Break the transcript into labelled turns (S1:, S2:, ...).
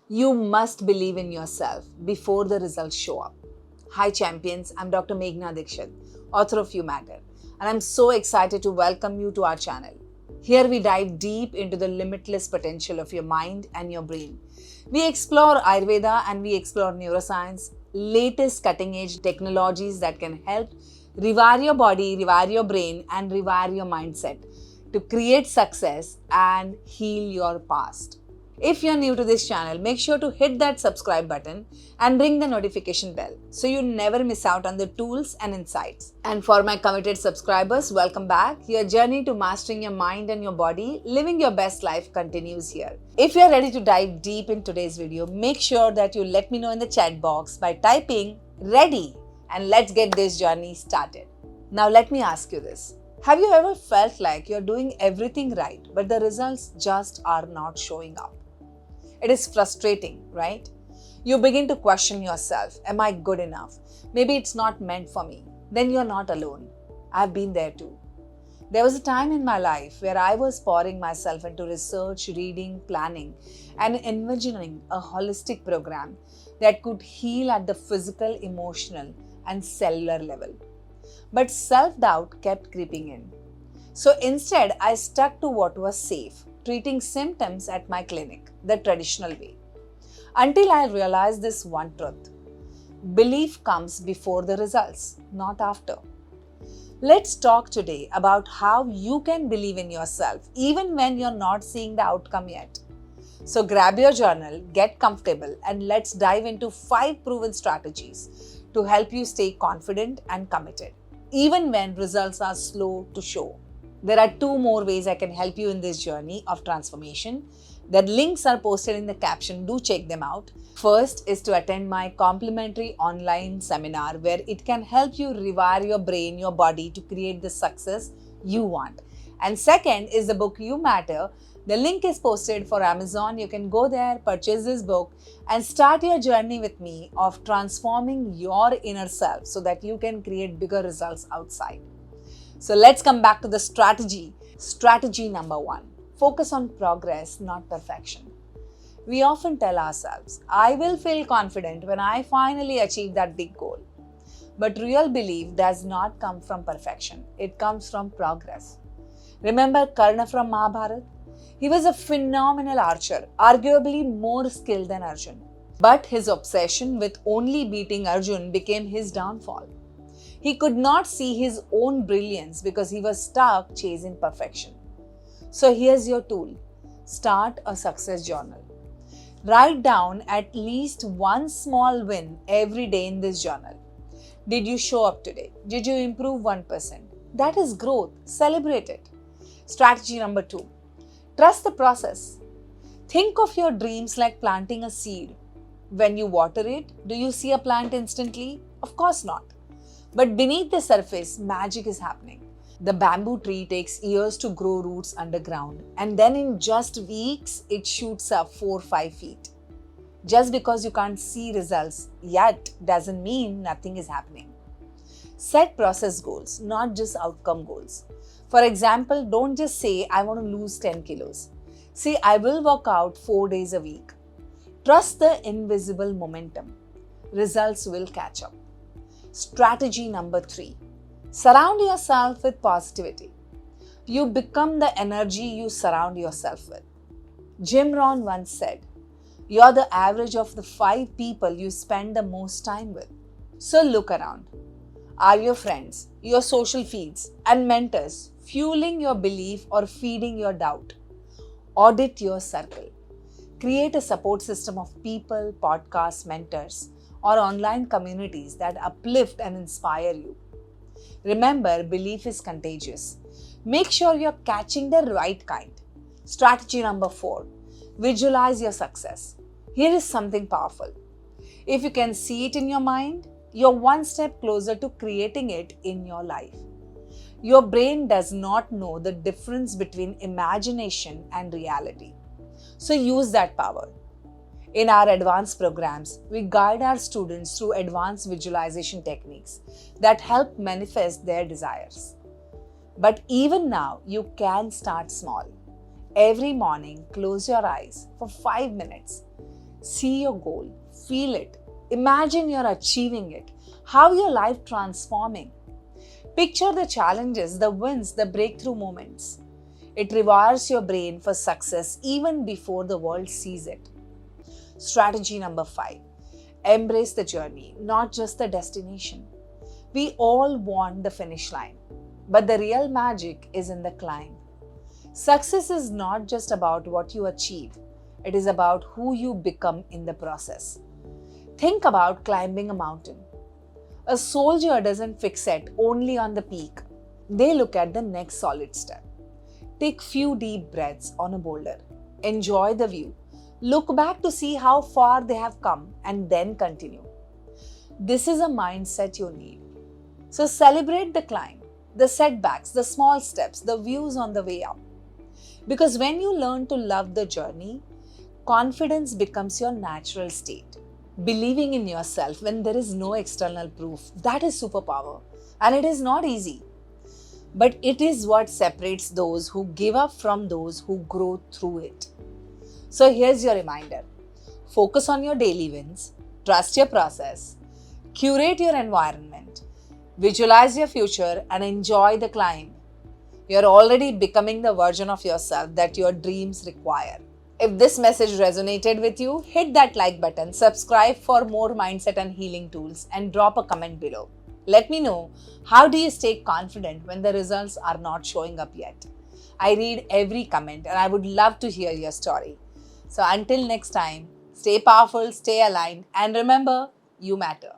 S1: You must believe in yourself before the results show up. Hi, champions. I'm Dr. Meghna Dikshit, author of You Matter, and I'm so excited to welcome you to our channel. Here we dive deep into the limitless potential of your mind and your brain. We explore Ayurveda and we explore neuroscience, latest cutting edge technologies that can help rewire your body, rewire your brain, and rewire your mindset to create success and heal your past. If you're new to this channel, make sure to hit that subscribe button and ring the notification bell so you never miss out on the tools and insights. And for my committed subscribers, welcome back. Your journey to mastering your mind and your body, living your best life continues here. If you're ready to dive deep in today's video, make sure that you let me know in the chat box by typing ready, and let's get this journey started. Now let me ask you this. Have you ever felt like you're doing everything right, but the results just are not showing up? It is frustrating, right? You begin to question yourself. Am I good enough? Maybe it's not meant for me. Then you're not alone. I've been there too. There was a time in my life where I was pouring myself into research, reading, planning, and envisioning a holistic program that could heal at the physical, emotional, and cellular level. But self-doubt kept creeping in. So instead, I stuck to what was safe, treating symptoms at my clinic the traditional way. Until I realized this one truth: belief comes before the results, not after. Let's talk today about how you can believe in yourself even when you're not seeing the outcome yet. So grab your journal, get comfortable, and let's dive into 5 proven strategies to help you stay confident and committed, even when results are slow to show. There are 2 more ways I can help you in this journey of transformation. The links are posted in the caption. Do check them out. First is to attend my complimentary online seminar where it can help you rewire your brain, your body to create the success you want. And second is the book You Matter. The link is posted for Amazon. You can go there, purchase this book, and start your journey with me of transforming your inner self so that you can create bigger results outside. So let's come back to the strategy. Strategy number 1. Focus on progress, not perfection. We often tell ourselves, I will feel confident when I finally achieve that big goal. But real belief does not come from perfection. It comes from progress. Remember Karna from Mahabharata? He was a phenomenal archer, arguably more skilled than Arjun. But his obsession with only beating Arjun became his downfall. He could not see his own brilliance because he was stuck chasing perfection. So here's your tool. Start a success journal. Write down at least one small win every day in this journal. Did you show up today? Did you improve 1%? That is growth. Celebrate it. Strategy number 2. Trust the process. Think of your dreams like planting a seed. When you water it, do you see a plant instantly? Of course not. But beneath the surface, magic is happening. The bamboo tree takes years to grow roots underground, and then in just weeks, it shoots up 4-5 feet. Just because you can't see results yet doesn't mean nothing is happening. Set process goals, not just outcome goals. For example, don't just say, I want to lose 10 kilos. Say, I will work out 4 days a week. Trust the invisible momentum. Results will catch up. Strategy number 3. Surround yourself with positivity. You become the energy you surround yourself with. Jim Rohn once said, you're the average of the 5 people you spend the most time with. So look around. Are your friends, your social feeds, and mentors fueling your belief or feeding your doubt? Audit your circle. Create a support system of people, podcasts, mentors, or online communities that uplift and inspire you. Remember, belief is contagious. Make sure you're catching the right kind. Strategy number 4. Visualize your success. Here is something powerful. If you can see it in your mind, you're one step closer to creating it in your life. Your brain does not know the difference between imagination and reality. So use that power. In our advanced programs, we guide our students through advanced visualization techniques that help manifest their desires. But even now, you can start small. Every morning, close your eyes for 5 minutes. See your goal, feel it, imagine you're achieving it, how your life transforming. Picture the challenges, the wins, the breakthrough moments. It rewires your brain for success even before the world sees it. Strategy number 5. Embrace the journey, not just the destination. We all want the finish line, but the real magic is in the climb. Success is not just about what you achieve, it is about who you become in the process. Think about climbing a mountain. A soldier doesn't fixate only on the peak. They look at the next solid step. Take few deep breaths on a boulder. Enjoy the view. Look back to see how far they have come and then continue. This is a mindset you need. So celebrate the climb, the setbacks, the small steps, the views on the way up. Because when you learn to love the journey, confidence becomes your natural state. Believing in yourself when there is no external proof, that is superpower. And it is not easy. But it is what separates those who give up from those who grow through it. So here's your reminder. Focus on your daily wins, trust your process, curate your environment, visualize your future, and enjoy the climb. You're already becoming the version of yourself that your dreams require. If this message resonated with you, hit that like button, subscribe for more mindset and healing tools, and drop a comment below. Let me know, how do you stay confident when the results are not showing up yet? I read every comment and I would love to hear your story. So until next time, stay powerful, stay aligned, and remember, you matter.